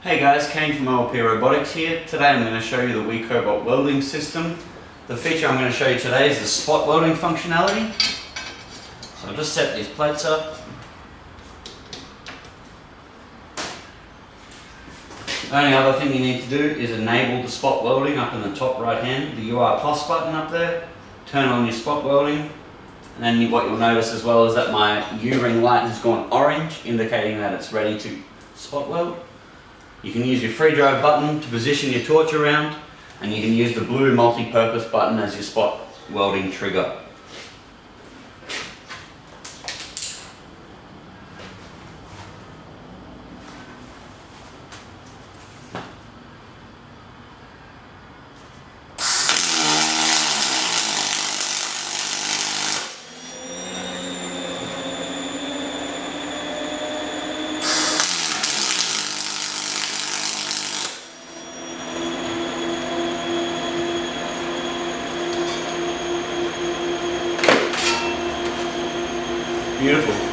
Hey guys, Kane from OLP Robotics here. Today I'm going to show you the WeCobot welding system. The feature I'm going to show you today is the spot welding functionality. So I'll just set these plates up. The only other thing you need to do is enable the spot welding up in the top right hand, the UR plus button up there. Turn on your spot welding, and then what you'll notice as well is that my U-ring light has gone orange, indicating that it's ready to spot weld. You can use your free drive button to position your torch around, and you can use the blue multi-purpose button as your spot welding trigger. Beautiful.